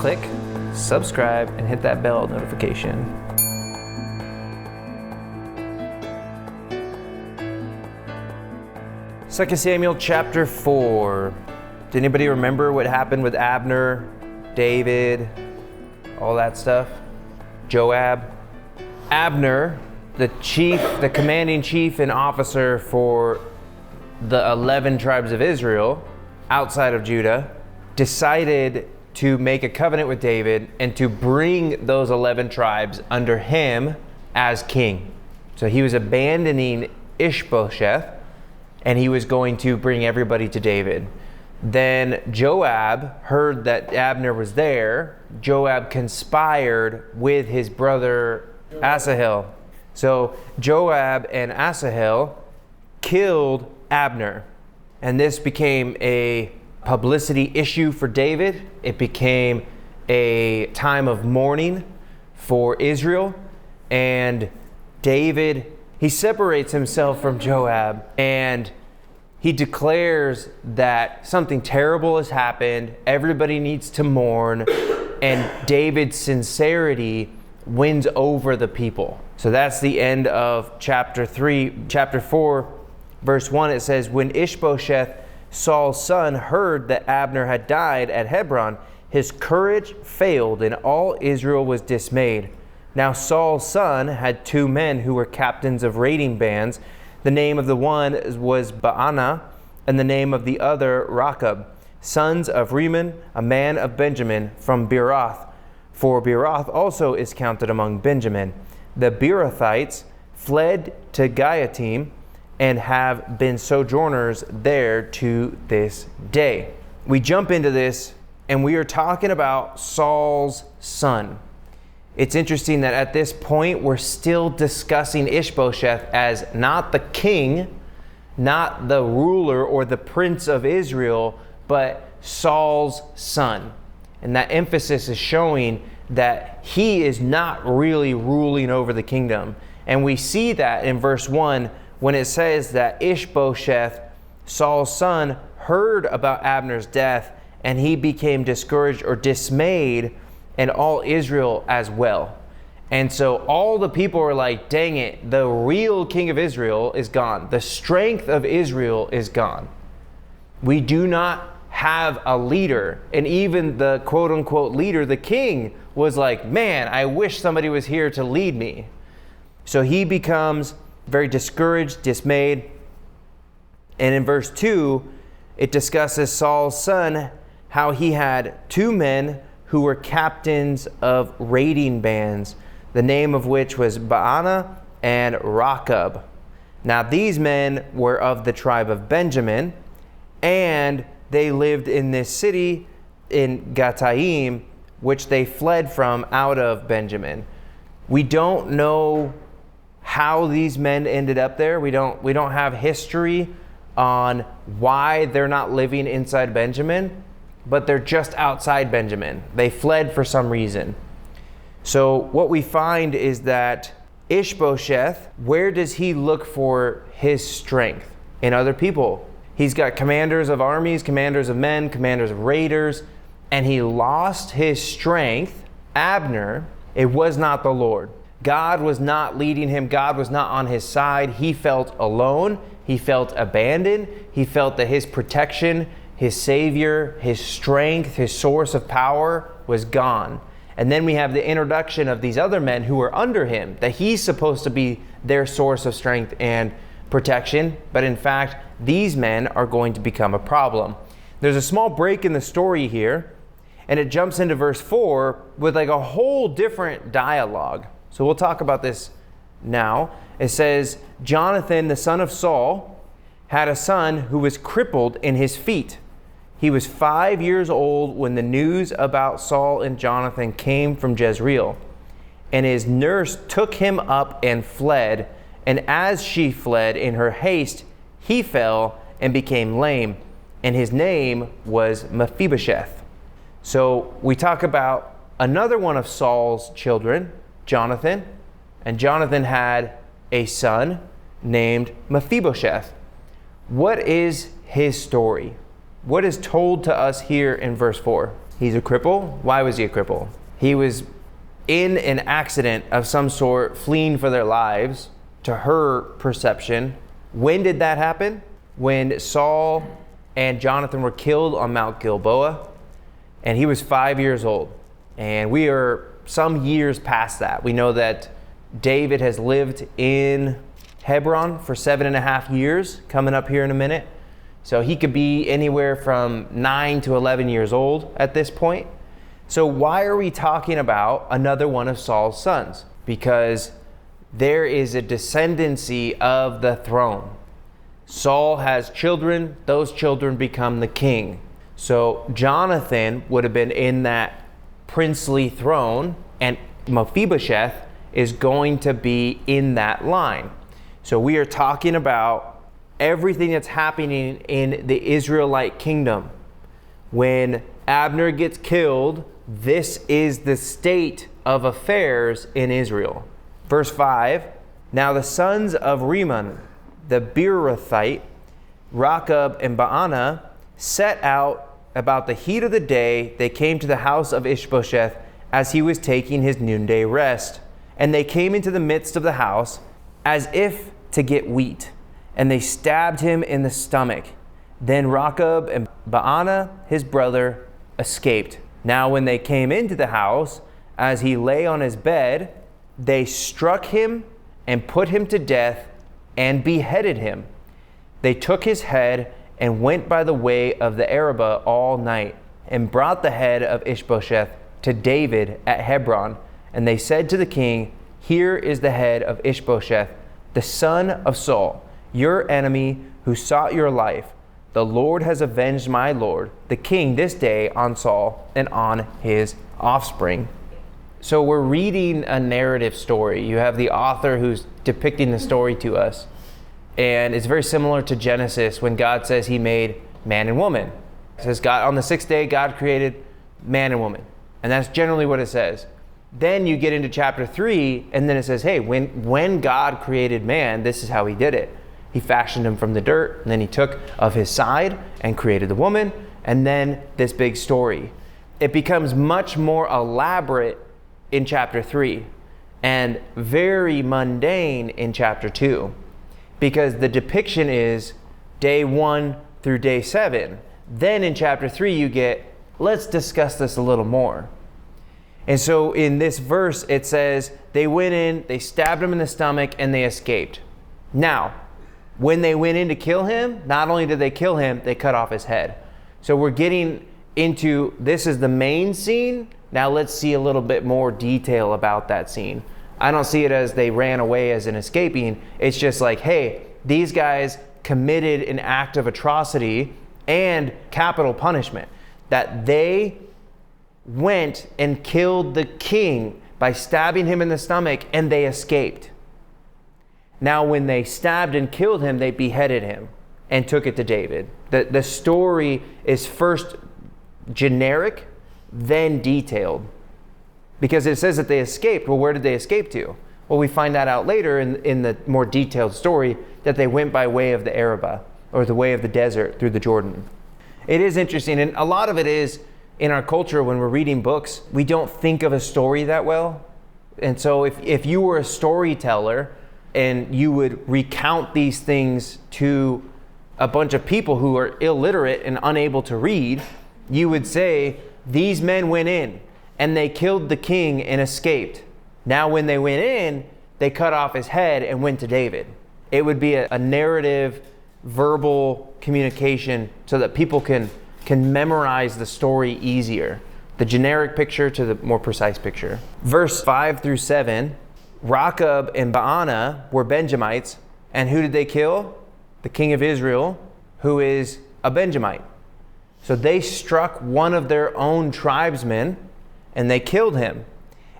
click subscribe and hit that bell notification. Second Samuel chapter 4. Did anybody remember what happened with Abner, David, all that stuff? Joab? Abner, the commanding chief and officer for the 11 tribes of Israel outside of Judah, decided to make a covenant with David and to bring those 11 tribes under him as king. So he was abandoning Ishbosheth, and he was going to bring everybody to David. Then Joab heard that Abner was there. Joab conspired with his brother Asahel. So Joab and Asahel killed Abner. And this became a publicity issue for David. It became a time of mourning for Israel. And David, he separates himself from Joab and he declares that something terrible has happened. Everybody needs to mourn. And David's sincerity wins over the people. So that's the end of chapter 3. Chapter 4, verse 1, it says, When Ishbosheth, Saul's son, heard that Abner had died at Hebron, his courage failed and all Israel was dismayed. Now Saul's son had 2 men who were captains of raiding bands. The name of the one was Baanah, and the name of the other Rechab, sons of Rimmon, a man of Benjamin, from Beeroth. For Beeroth also is counted among Benjamin. The Beerothites fled to Giattim and have been sojourners there to this day. We jump into this, and we are talking about Saul's son. It's interesting that at this point, we're still discussing Ishbosheth as not the king, not the ruler or the prince of Israel, but Saul's son. And that emphasis is showing that he is not really ruling over the kingdom. And we see that in verse 1 when it says that Ishbosheth, Saul's son, heard about Abner's death, and he became discouraged or dismayed, and all Israel as well. And so all the people are like, dang it, the real king of Israel is gone. The strength of Israel is gone. We do not have a leader. And even the quote unquote leader, the king, was like, man, I wish somebody was here to lead me. So he becomes very discouraged, dismayed. And in verse 2, it discusses Saul's son, how he had 2 men who were captains of raiding bands, the name of which was Baanah and Rechab. Now these men were of the tribe of Benjamin, and they lived in this city in Giattim, which they fled from out of Benjamin. We don't know how these men ended up there. We don't have history on why they're not living inside Benjamin, but they're just outside Benjamin. They fled for some reason. So what we find is that Ishbosheth, where does he look for his strength? In other people. He's got commanders of armies, commanders of men, commanders of raiders, and he lost his strength. Abner, it was not the Lord. God was not leading him. God was not on his side. He felt alone. He felt abandoned. He felt that his protection, his savior, his strength, his source of power was gone. And then we have the introduction of these other men who are under him, that he's supposed to be their source of strength and protection. But in fact, these men are going to become a problem. There's a small break in the story here, and it jumps into verse 4 with like a whole different dialogue. So we'll talk about this now. It says, Jonathan, the son of Saul, had a son who was crippled in his feet. He was 5 years old when the news about Saul and Jonathan came from Jezreel. And his nurse took him up and fled. And as she fled in her haste, he fell and became lame. And his name was Mephibosheth. So we talk about another one of Saul's children, Jonathan. And Jonathan had a son named Mephibosheth. What is his story? what is told to us here in verse 4? He's a cripple. Why was he a cripple? He was in an accident of some sort, fleeing for their lives, to her perception. When did that happen? When Saul and Jonathan were killed on Mount Gilboa, and he was 5 years old. And we are some years past that. We know that David has lived in Hebron for 7.5 years, coming up here in a minute. So he could be anywhere from 9 to 11 years old at this point. So why are we talking about another one of Saul's sons? Because there is a descendancy of the throne. Saul has children, those children become the king. So Jonathan would have been in that princely throne, and Mephibosheth is going to be in that line. So we are talking about everything that's happening in the Israelite kingdom. When Abner gets killed, this is the state of affairs in Israel. Verse 5, now the sons of Rimmon, the Beerothite, Rechab and Baanah, set out about the heat of the day. They came to the house of Ishbosheth as he was taking his noonday rest. And they came into the midst of the house as if to get wheat. And they stabbed him in the stomach. Then Rechab and Baanah, his brother, escaped. Now when they came into the house, as he lay on his bed, they struck him and put him to death and beheaded him. They took his head and went by the way of the Arabah all night, and brought the head of Ishbosheth to David at Hebron. And they said to the king, here is the head of Ishbosheth, the son of Saul, your enemy who sought your life. The Lord has avenged my lord, the king, this day on Saul and on his offspring. So we're reading a narrative story. You have the author who's depicting the story to us. And it's very similar to Genesis when God says he made man and woman. It says God on the sixth day, God created man and woman. And that's generally what it says. Then you get into chapter 3, and then it says, hey, when God created man, this is how he did it. He fashioned him from the dirt, and then he took of his side and created the woman, and then this big story. It becomes much more elaborate in chapter 3 and very mundane in chapter 2, because the depiction is day 1 through day 7. Then in chapter 3 you get, let's discuss this a little more. And so in this verse it says, they went in, they stabbed him in the stomach, and they escaped. Now, when they went in to kill him, not only did they kill him, they cut off his head. So we're getting into, this is the main scene. Now let's see a little bit more detail about that scene. I don't see it as they ran away as in escaping. It's just like, hey, these guys committed an act of atrocity and capital punishment. That they went and killed the king by stabbing him in the stomach, and they escaped. Now when they stabbed and killed him, they beheaded him and took it to David. The story is first generic, then detailed. Because it says that they escaped. Well, where did they escape to? Well, we find that out later in the more detailed story, that they went by way of the Arabah, or the way of the desert through the Jordan. It is interesting, and a lot of it is in our culture when we're reading books, we don't think of a story that well. And so if you were a storyteller and you would recount these things to a bunch of people who are illiterate and unable to read, you would say, these men went in and they killed the king and escaped. Now when they went in, they cut off his head and went to David. It would be a narrative, verbal communication so that people can memorize the story easier. The generic picture to the more precise picture. Verse 5 through 7, Rechab and Baanah were Benjamites. And who did they kill? The king of Israel, who is a Benjamite. So they struck one of their own tribesmen and they killed him.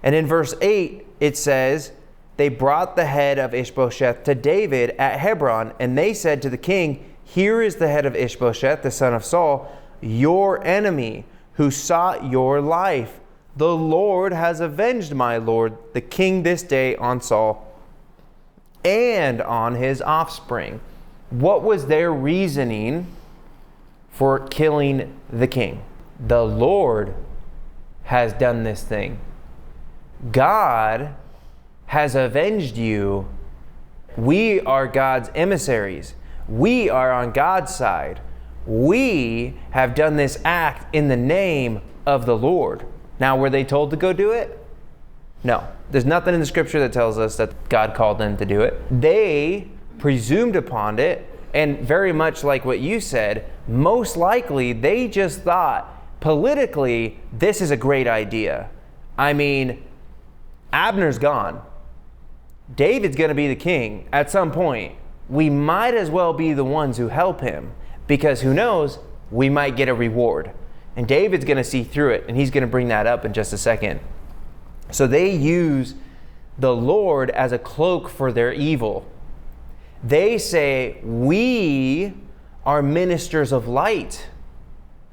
And in verse 8, it says, they brought the head of Ishbosheth to David at Hebron, and they said to the king, here is the head of Ishbosheth, the son of Saul, your enemy, who sought your life. The Lord has avenged my lord, the king, this day on Saul and on his offspring. What was their reasoning for killing the king. The Lord has done this thing. God has avenged you. We are God's emissaries. We are on God's side. We have done this act in the name of the Lord. Now, were they told to go do it? No. There's nothing in the scripture that tells us that God called them to do it. They presumed upon it, and very much like what you said, most likely they just thought politically this is a great idea. I mean, Abner's gone. David's going to be the king at some point. We might as well be the ones who help him, because who knows, we might get a reward. And David's going to see through it, and he's going to bring that up in just a second. So they use the Lord as a cloak for their evil. They say, we are ministers of light,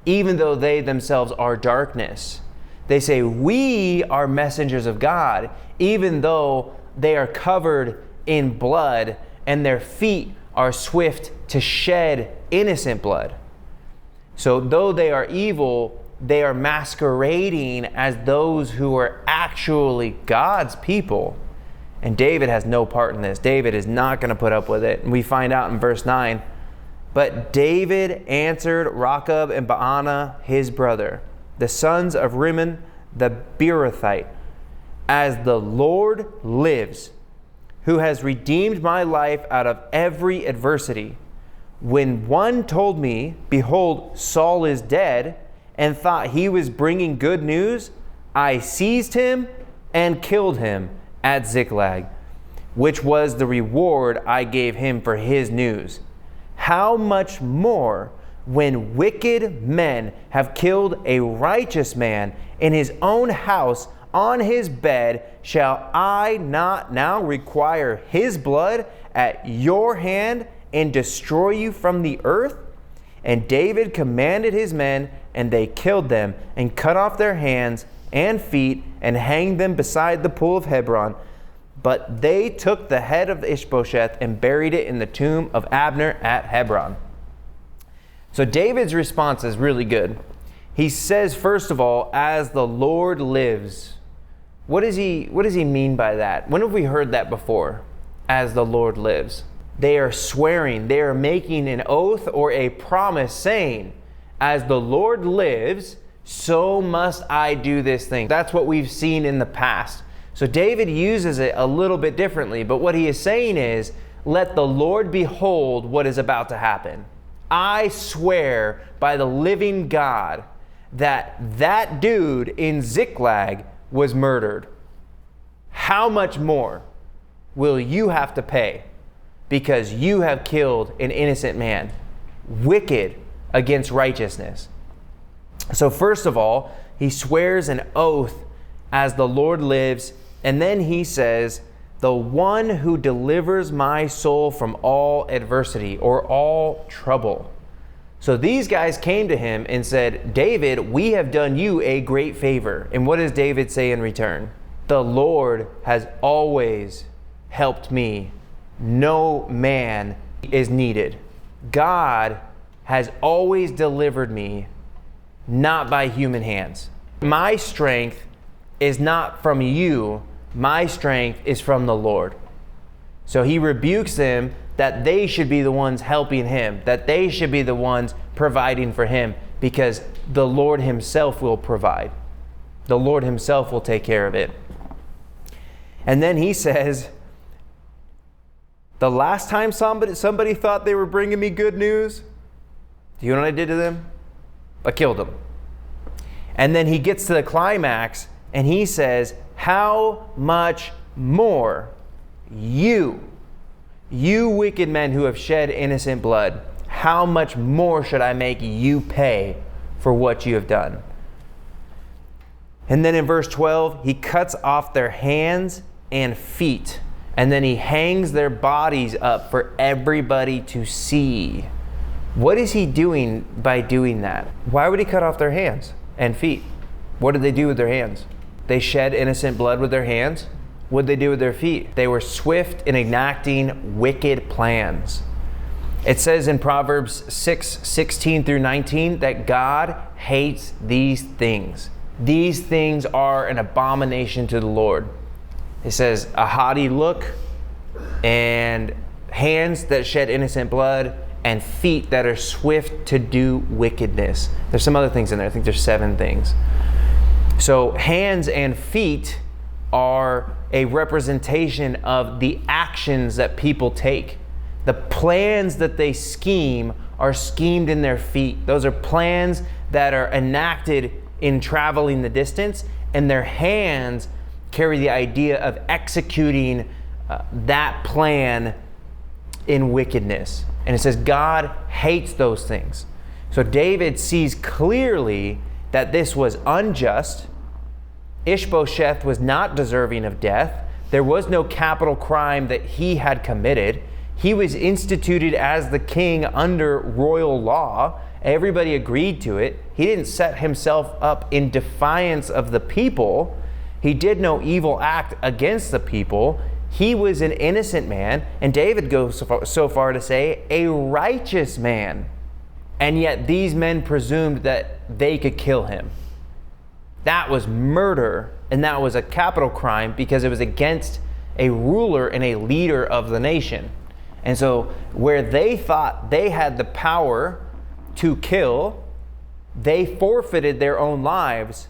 even though they themselves are darkness. They say, we are messengers of God, even though they are covered in blood and their feet are swift to shed innocent blood. So though they are evil, they are masquerading as those who are actually God's people. And David has no part in this. David is not going to put up with it. And we find out in verse 9, but David answered Rechab and Baanah, his brother, the sons of Rimmon the Beerothite, as the Lord lives, who has redeemed my life out of every adversity. When one told me, behold, Saul is dead, and thought he was bringing good news, I seized him and killed him at Ziklag, which was the reward I gave him for his news. How much more when wicked men have killed a righteous man in his own house on his bed, shall I not now require his blood at your hand and destroy you from the earth? And David commanded his men, and they killed them and cut off their hands and feet and hanged them beside the pool of Hebron. But they took the head of Ishbosheth and buried it in the tomb of Abner at Hebron. So David's response is really good. He says, first of all, as the Lord lives. What does he mean by that? When have we heard that before? As the Lord lives. They are swearing, they are making an oath or a promise saying, as the Lord lives, so must I do this thing. That's what we've seen in the past. So David uses it a little bit differently, but what he is saying is, let the Lord behold what is about to happen. I swear by the living God that dude in Ziklag was murdered. How much more will you have to pay because you have killed an innocent man, wicked against righteousness? So first of all, he swears an oath as the Lord lives, and then he says, the one who delivers my soul from all adversity or all trouble. So these guys came to him and said, David, we have done you a great favor. And what does David say in return? The Lord has always helped me. No man is needed. God has always delivered me, not by human hands. My strength is not from you. My strength is from the Lord. So he rebukes them that they should be the ones helping him, that they should be the ones providing for him, because the Lord himself will provide. The Lord himself will take care of it. And then he says, the last time somebody thought they were bringing me good news, do you know what I did to them? I killed them. And then he gets to the climax and he says, how much more you wicked men who have shed innocent blood, how much more should I make you pay for what you have done? And then in verse 12, he cuts off their hands and feet, and then he hangs their bodies up for everybody to see. What is he doing by doing that? Why would he cut off their hands and feet? What did they do with their hands? They shed innocent blood with their hands. What did they do with their feet? They were swift in enacting wicked plans. It says in Proverbs 6:16 through 19 that God hates these things. These things are an abomination to the Lord. It says a haughty look, and hands that shed innocent blood, and feet that are swift to do wickedness. There's some other things in there. I think there's 7 things. So hands and feet are a representation of the actions that people take. The plans that they scheme are schemed in their feet. Those are plans that are enacted in traveling the distance, and their hands carry the idea of executing that plan in wickedness. And it says God hates those things. So David sees clearly that this was unjust. Ishbosheth was not deserving of death. There was no capital crime that he had committed. He was instituted as the king under royal law. Everybody agreed to it. He didn't set himself up in defiance of the people. He did no evil act against the people. He was an innocent man, and David goes so far to say, a righteous man. And yet these men presumed that they could kill him. That was murder, and that was a capital crime because it was against a ruler and a leader of the nation. And so where they thought they had the power to kill, they forfeited their own lives,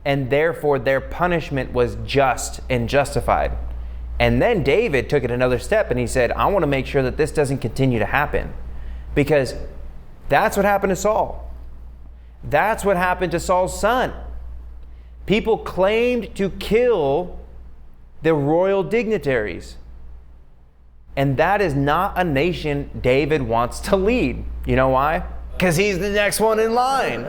and therefore their punishment was just and justified. And then David took it another step, and he said, I want to make sure that this doesn't continue to happen, because that's what happened to Saul. That's what happened to Saul's son. People claimed to kill the royal dignitaries. And that is not a nation David wants to lead. You know why? Because he's the next one in line.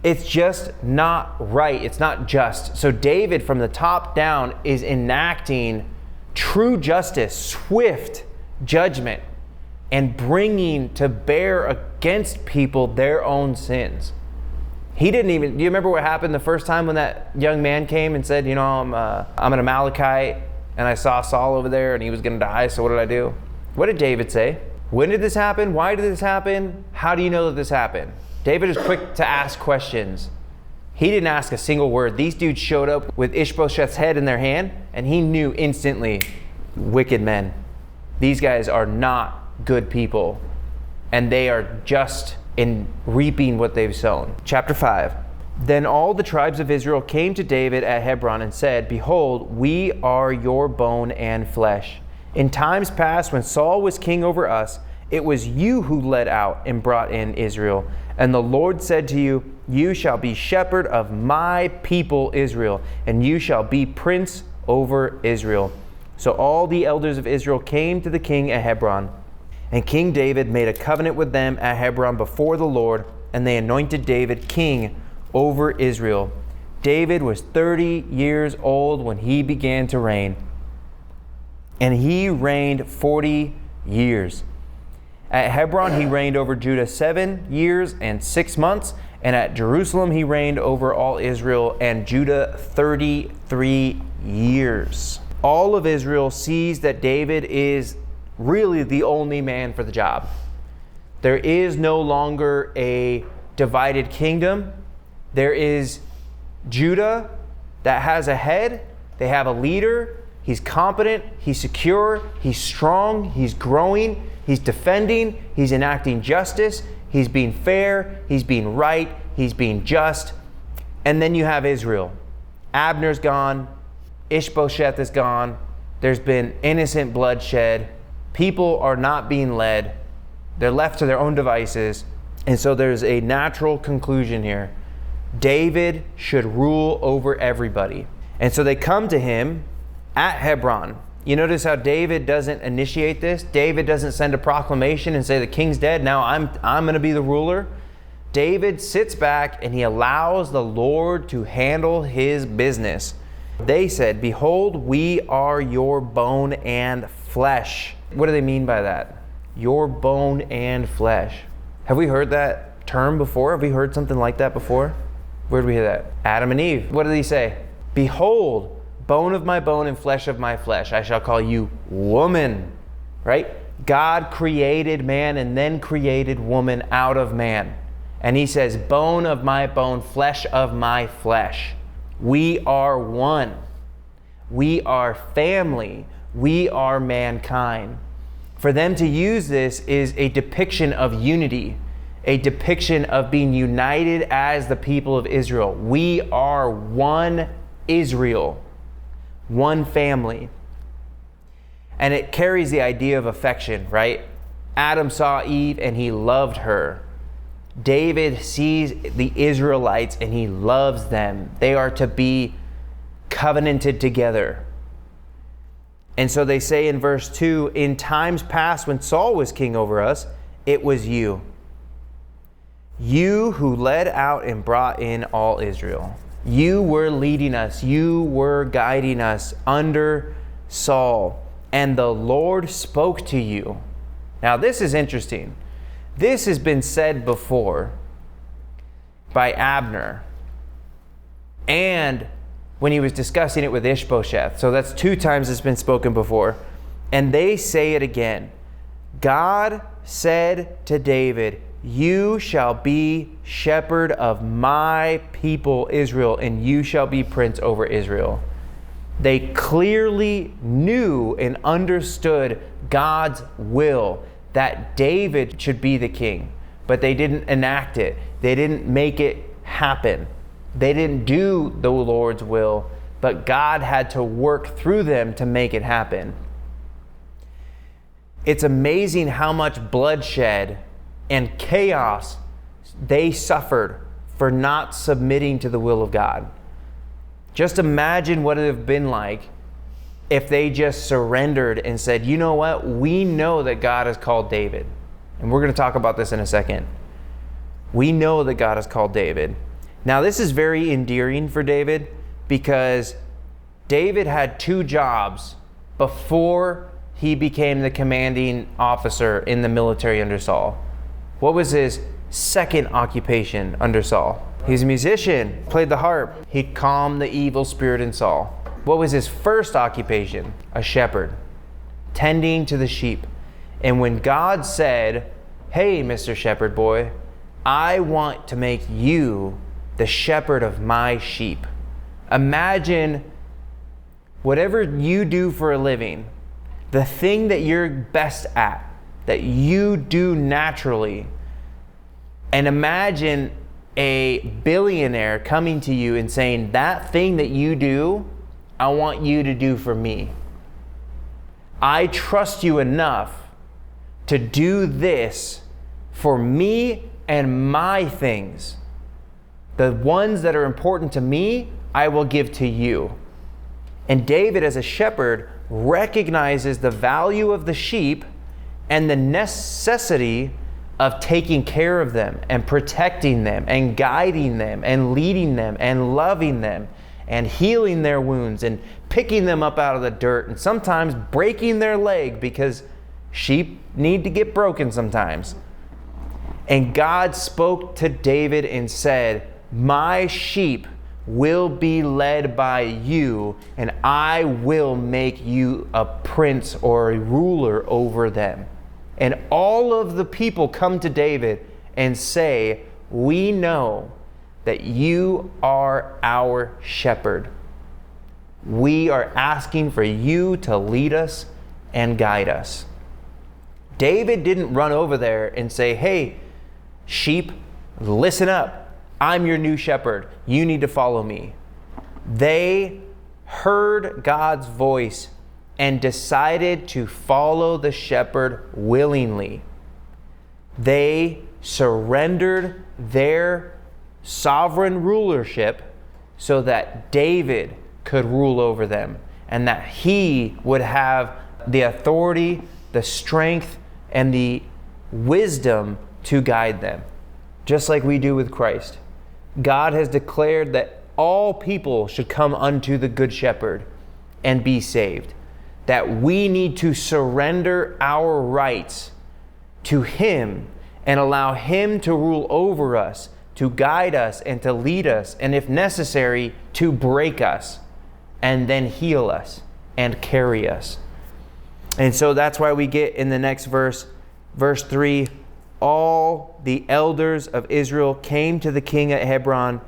It's just not right. It's not just. So David, from the top down, is enacting true justice, swift judgment, and bringing to bear against people their own sins. He didn't even, do you remember what happened the first time when that young man came and said, you know, I'm an Amalekite, and I saw Saul over there and he was going to die, so what did I do? What did David say? When did this happen? Why did this happen? How do you know that this happened? David is quick to ask questions. He didn't ask a single word. These dudes showed up with Ishbosheth's head in their hand, and he knew instantly, wicked men. These guys are not good people, and they are just in reaping what they've sown. Chapter 5. Then all the tribes of Israel came to David at Hebron and said, Behold, we are your bone and flesh. In times past, when Saul was king over us, it was you who led out and brought in Israel. And the Lord said to you, You shall be shepherd of my people Israel, and you shall be prince over Israel. So all the elders of Israel came to the king at Hebron. And King David made a covenant with them at Hebron before the Lord, and they anointed David king over Israel. David was 30 years old when he began to reign, and he reigned 40 years. At Hebron he reigned over Judah 7 years and 6 months, and at Jerusalem he reigned over all Israel and Judah 33 years. All of Israel sees that David is really the only man for the job. There is no longer a divided kingdom. There is Judah that has a head. They have a leader. He's competent. He's secure. He's strong. He's growing. He's defending. He's enacting justice. He's being fair. He's being right. He's being just. And then you have Israel. Abner's gone. Ishbosheth is gone. There's been innocent bloodshed. People are not being led. They're left to their own devices. And so there's a natural conclusion here. David should rule over everybody. And so they come to him at Hebron. You notice how David doesn't initiate this? David doesn't send a proclamation and say the king's dead, now I'm going to be the ruler. David sits back and he allows the Lord to handle his business. They said, Behold, we are your bone and flesh. What do they mean by that? Your bone and flesh. Have we heard that term before? Have we heard something like that before? Where did we hear that? Adam and Eve. What did he say? Behold, bone of my bone and flesh of my flesh. I shall call you woman. Right? God created man and then created woman out of man. And he says, bone of my bone, flesh of my flesh. We are one. We are family. We are mankind. For them to use this is a depiction of unity, a depiction of being united as the people of Israel. We are one Israel, one family. And it carries the idea of affection, right? Adam saw Eve and he loved her. David sees the Israelites and he loves them. They are to be covenanted together. And so they say in verse 2, in times past when Saul was king over us, it was you. You who led out and brought in all Israel. You were leading us. You were guiding us under Saul. And the Lord spoke to you. Now this is interesting. This has been said before by Abner. And when he was discussing it with Ishbosheth. So that's 2 times it's been spoken before. And they say it again. God said to David, you shall be shepherd of my people Israel, and you shall be prince over Israel. They clearly knew and understood God's will, that David should be the king. But they didn't enact it. They didn't make it happen. They didn't do the Lord's will, but God had to work through them to make it happen. It's amazing how much bloodshed and chaos they suffered for not submitting to the will of God. Just imagine what it would have been like if they just surrendered and said, you know what? We know that God has called David. And we're going to talk about this in a second. We know that God has called David. Now, this is very endearing for David because David had 2 jobs before he became the commanding officer in the military under Saul. What was his second occupation under Saul? He's a musician, played the harp. He calmed the evil spirit in Saul. What was his first occupation? A shepherd, tending to the sheep. And when God said, hey, Mr. Shepherd Boy, I want to make you the shepherd of my sheep. Imagine whatever you do for a living, the thing that you're best at, that you do naturally, and imagine a billionaire coming to you and saying, that thing that you do, I want you to do for me. I trust you enough to do this for me and my things. The ones that are important to me, I will give to you. And David, as a shepherd, recognizes the value of the sheep and the necessity of taking care of them and protecting them and guiding them and leading them and loving them and healing their wounds and picking them up out of the dirt and sometimes breaking their leg because sheep need to get broken sometimes. And God spoke to David and said, my sheep will be led by you, and I will make you a prince or a ruler over them. And all of the people come to David and say, we know that you are our shepherd. We are asking for you to lead us and guide us. David didn't run over there and say, hey, sheep, listen up. I'm your new shepherd. You need to follow me. They heard God's voice and decided to follow the shepherd willingly. They surrendered their sovereign rulership so that David could rule over them and that he would have the authority, the strength, and the wisdom to guide them, just like we do with Christ. God has declared that all people should come unto the Good Shepherd and be saved. That we need to surrender our rights to Him and allow Him to rule over us, to guide us and to lead us, and if necessary, to break us and then heal us and carry us. And so that's why we get in the next verse, verse 3, all the elders of Israel came to the king at Hebron,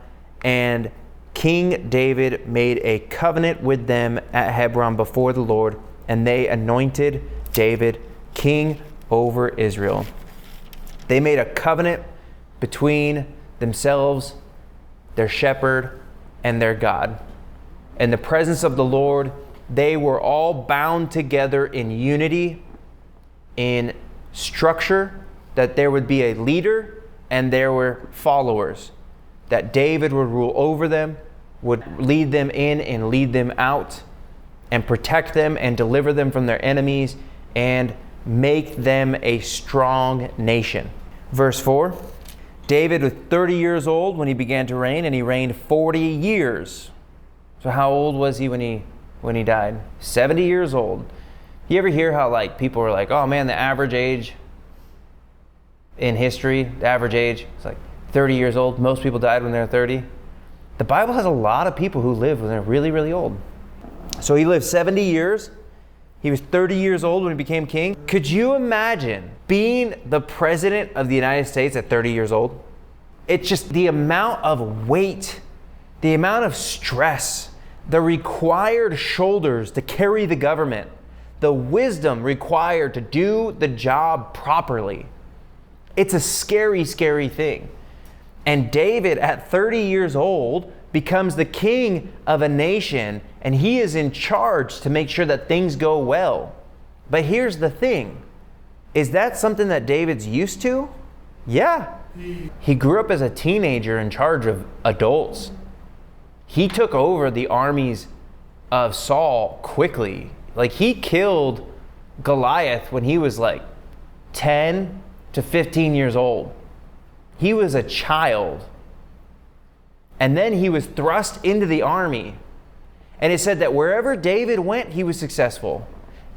and King David made a covenant with them at Hebron before the Lord, and they anointed David king over Israel. They made a covenant between themselves, their shepherd, and their God. In the presence of the Lord, they were all bound together in unity, in structure, that there would be a leader and there were followers, that David would rule over them, would lead them in and lead them out, and protect them and deliver them from their enemies and make them a strong nation. Verse 4, David was 30 years old when he began to reign, and he reigned 40 years. So how old was he when he died? 70 years old. You ever hear how like people are like, oh man, the average age in history, the average age is like 30 years old. Most people died when they're 30. The Bible has a lot of people who live when they're really, really old. So he lived 70 years. He was 30 years old when he became king. Could you imagine being the president of the United States at 30 years old? It's just the amount of weight, the amount of stress, the required shoulders to carry the government, the wisdom required to do the job properly. It's a scary, scary thing. And David, at 30 years old, becomes the king of a nation, and he is in charge to make sure that things go well. But here's the thing. Is that something that David's used to? Yeah. He grew up as a teenager in charge of adults. He took over the armies of Saul quickly. Like, he killed Goliath when he was like 10 to 15 years old. He was a child. And then he was thrust into the army. And it said that wherever David went, he was successful.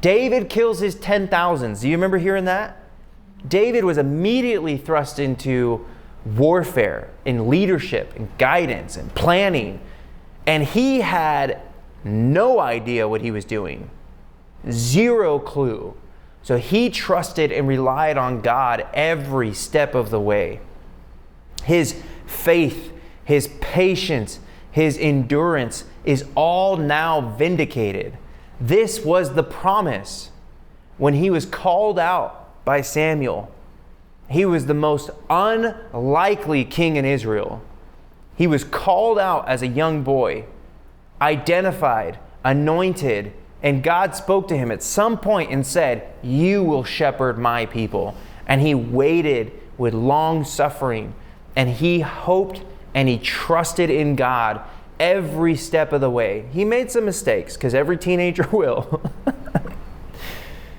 David kills his 10,000s. Do you remember hearing that? David was immediately thrust into warfare, in leadership, and guidance, and planning. And he had no idea what he was doing. Zero clue. So he trusted and relied on God every step of the way. His faith, his patience, his endurance is all now vindicated. This was the promise. When he was called out by Samuel, he was the most unlikely king in Israel. He was called out as a young boy, identified, anointed, and God spoke to him at some point and said, "You will shepherd my people." And he waited with long suffering, and he hoped and he trusted in God every step of the way. He made some mistakes, because every teenager will.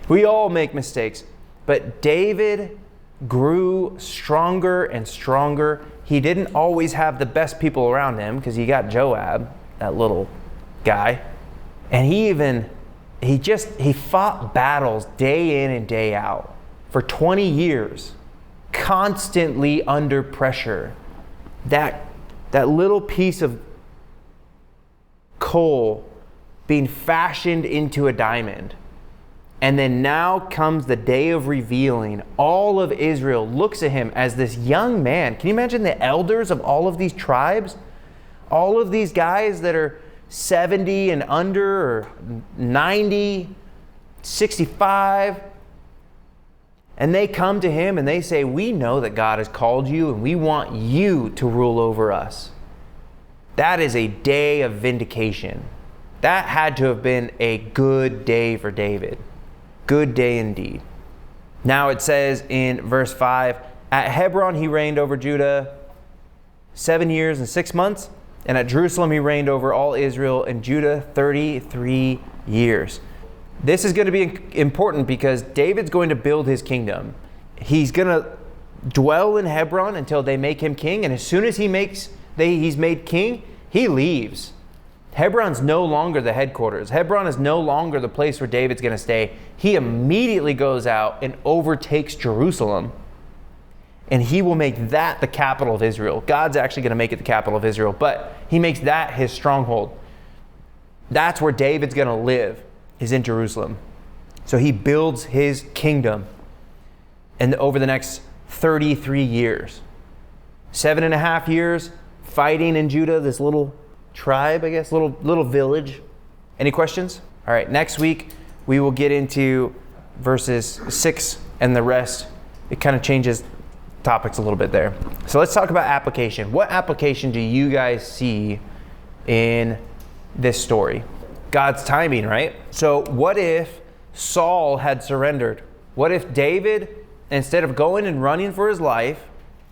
We all make mistakes. But David grew stronger and stronger. He didn't always have the best people around him, because he got Joab, that little guy. And he fought battles day in and day out for 20 years, constantly under pressure. That little piece of coal being fashioned into a diamond. And then now comes the day of revealing. All of Israel looks at him as this young man. Can you imagine the elders of all of these tribes? All of these guys that are 70 and under, or 90, 65. And they come to him and they say, "We know that God has called you, and we want you to rule over us." That is a day of vindication. That had to have been a good day for David. Good day indeed. Now it says in verse 5, at Hebron he reigned over Judah 7 years and 6 months, and at Jerusalem he reigned over all Israel and Judah 33 years. This is going to be important because David's going to build his kingdom. He's going to dwell in Hebron until they make him king, and as soon as he's made king, he leaves. Hebron's no longer the headquarters. Hebron is no longer the place where David's going to stay. He immediately goes out and overtakes Jerusalem, and he will make that the capital of Israel. God's actually going to make it the capital of Israel, but he makes that his stronghold. That's where David's going to live, is in Jerusalem. So he builds his kingdom and over the next 33 years. 7.5 years fighting in Judah, this little tribe, I guess, little village. Any questions? All right, next week we will get into verses 6 and the rest. It kind of changes topics a little bit there. So let's talk about application. What application do you guys see in this story? God's timing, right? So what if Saul had surrendered? What if David, instead of going and running for his life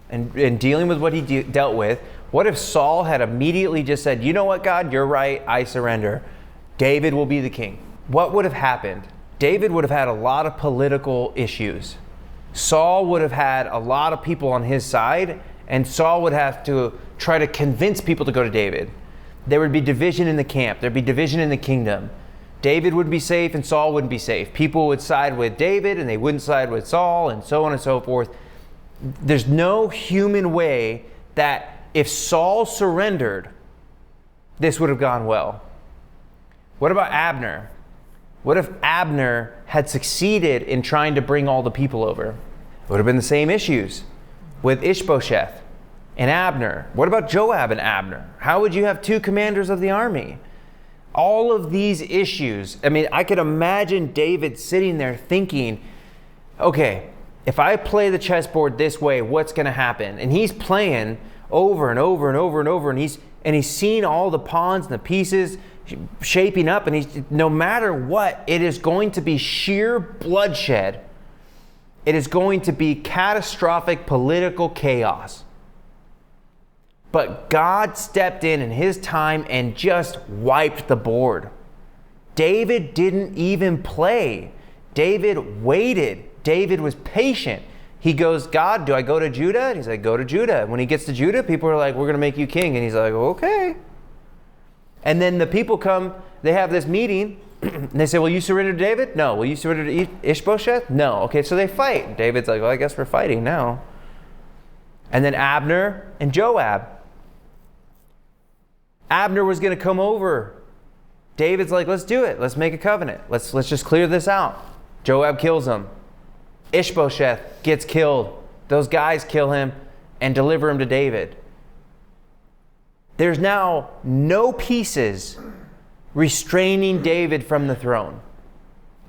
and dealing with what he dealt with, what if Saul had immediately just said, you know what, God, you're right, I surrender. David will be the king. What would have happened? David would have had a lot of political issues. Saul would have had a lot of people on his side, and Saul would have to try to convince people to go to David. There would be division in the camp. There'd be division in the kingdom. David would be safe and Saul wouldn't be safe. People would side with David and they wouldn't side with Saul, and so on and so forth. There's no human way that if Saul surrendered, this would have gone well. What about Abner? What if Abner had succeeded in trying to bring all the people over? It would have been the same issues with Ishbosheth and Abner. What about Joab and Abner? How would you have two commanders of the army? All of these issues. I mean, I could imagine David sitting there thinking, okay, if I play the chessboard this way, what's going to happen? And he's playing over and over and over and over, and he's seen all the pawns and the pieces shaping up, and he's, no matter what, it is going to be sheer bloodshed. It is going to be catastrophic political chaos. But God stepped in his time and just wiped the board. David didn't even play. David waited. David was patient. He goes, God, do I go to Judah? And he's like, go to Judah. When he gets to Judah, people are like, we're going to make you king. And he's like, okay. And then the people come, they have this meeting, and they say, will you surrender to David? No. Will you surrender to Ishbosheth? No. Okay, so they fight. David's like, well, I guess we're fighting now. And then Abner and Joab. Abner was going to come over. David's like, let's do it. Let's make a covenant. Let's just clear this out. Joab kills him. Ishbosheth gets killed. Those guys kill him and deliver him to David. There's now no pieces restraining David from the throne.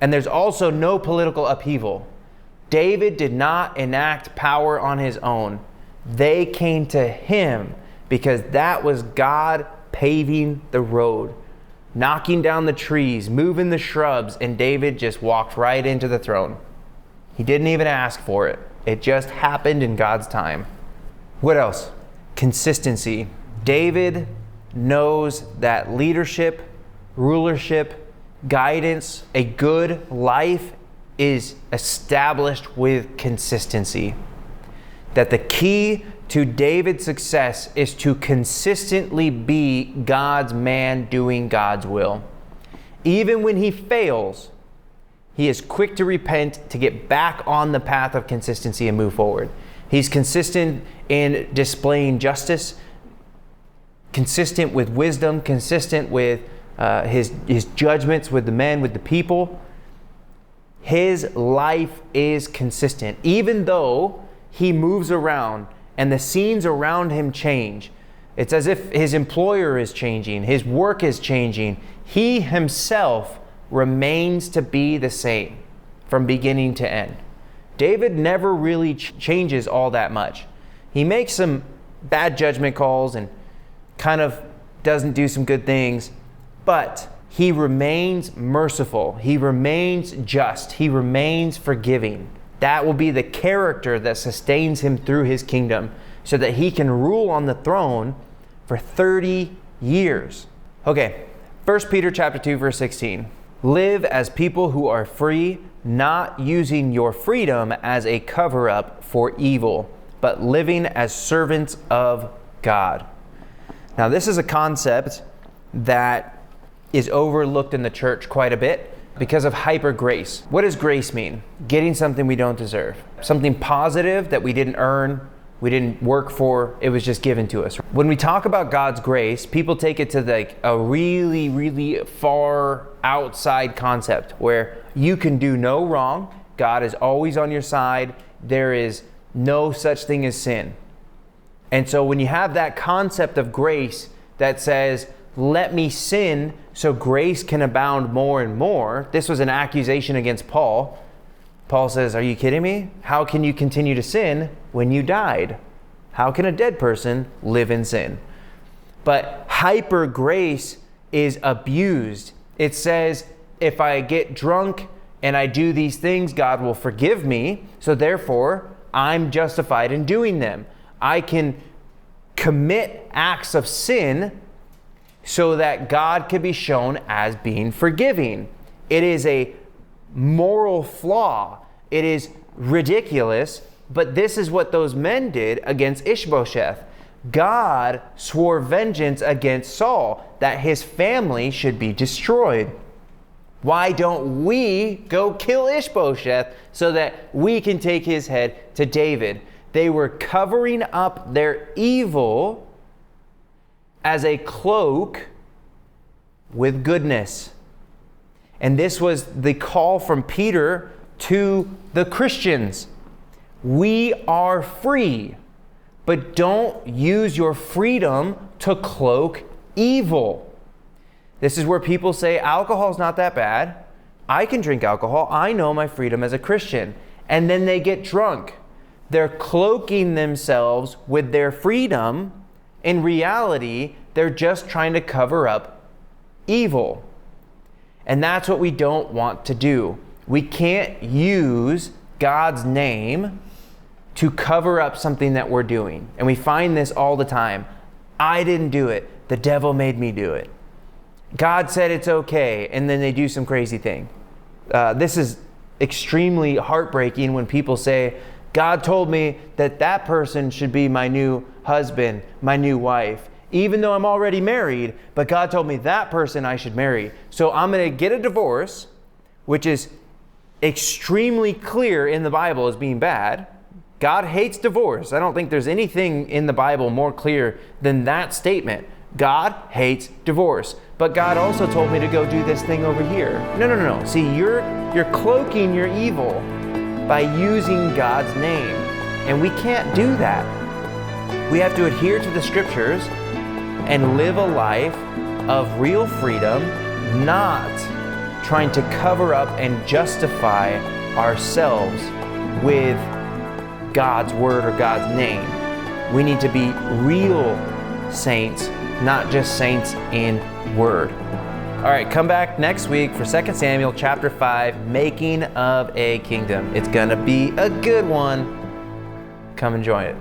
And there's also no political upheaval. David did not enact power on his own. They came to him because that was God paving the road, knocking down the trees, moving the shrubs, and David just walked right into the throne. He didn't even ask for it. It just happened in God's time. What else? Consistency. David knows that leadership, rulership, guidance, a good life is established with consistency. That the key to David's success is to consistently be God's man doing God's will. Even when he fails, he is quick to repent, to get back on the path of consistency and move forward. He's consistent in displaying justice, consistent with wisdom, consistent with his judgments with the men, with the people. His life is consistent. Even though he moves around and the scenes around him change, it's as if his employer is changing, his work is changing. He himself remains to be the same from beginning to end. David never really changes all that much. He makes some bad judgment calls and kind of doesn't do some good things, but he remains merciful. He remains just. He remains forgiving. That will be the character that sustains him through his kingdom so that he can rule on the throne for 30 years. Okay, 1 Peter chapter 2, verse 16. Live as people who are free, not using your freedom as a cover-up for evil, but living as servants of God. Now, this is a concept that is overlooked in the church quite a bit because of hyper grace. What does grace mean? Getting something we don't deserve. Something positive that we didn't earn We didn't work for, it was just given to us. When we talk about God's grace, people take it to like a really, really far outside concept where you can do no wrong. God is always on your side. There is no such thing as sin. And so when you have that concept of grace that says, let me sin so grace can abound more and more. This was an accusation against Paul. Paul says, are you kidding me? How can you continue to sin when you died? How can a dead person live in sin? But hyper grace is abused. It says, if I get drunk and I do these things, God will forgive me. So therefore, I'm justified in doing them. I can commit acts of sin so that God can be shown as being forgiving. It is a moral flaw. It is ridiculous, but this is what those men did against Ishbosheth. God swore vengeance against Saul, that his family should be destroyed. Why don't we go kill Ishbosheth so that we can take his head to David? They were covering up their evil as a cloak with goodness. And this was the call from Peter to the Christians. We are free, but don't use your freedom to cloak evil. This is where people say alcohol's not that bad. I can drink alcohol. I know my freedom as a Christian. And then they get drunk. They're cloaking themselves with their freedom. In reality, they're just trying to cover up evil. And that's what we don't want to do. We can't use God's name to cover up something that we're doing. And we find this all the time. I didn't do it. The devil made me do it. God said it's okay, and then they do some crazy thing. This is extremely heartbreaking when people say, God told me that that person should be my new husband, my new wife, even though I'm already married, but God told me that person I should marry. So I'm going to get a divorce, which is extremely clear in the Bible as being bad. God hates divorce. I don't think there's anything in the Bible more clear than that statement. God hates divorce. But God also told me to go do this thing over here. No. See, you're cloaking your evil by using God's name. And we can't do that. We have to adhere to the scriptures and live a life of real freedom, not trying to cover up and justify ourselves with God's word or God's name. We need to be real saints, not just saints in word. All right, come back next week for 2 Samuel chapter 5, Making of a Kingdom. It's gonna be a good one. Come enjoy it.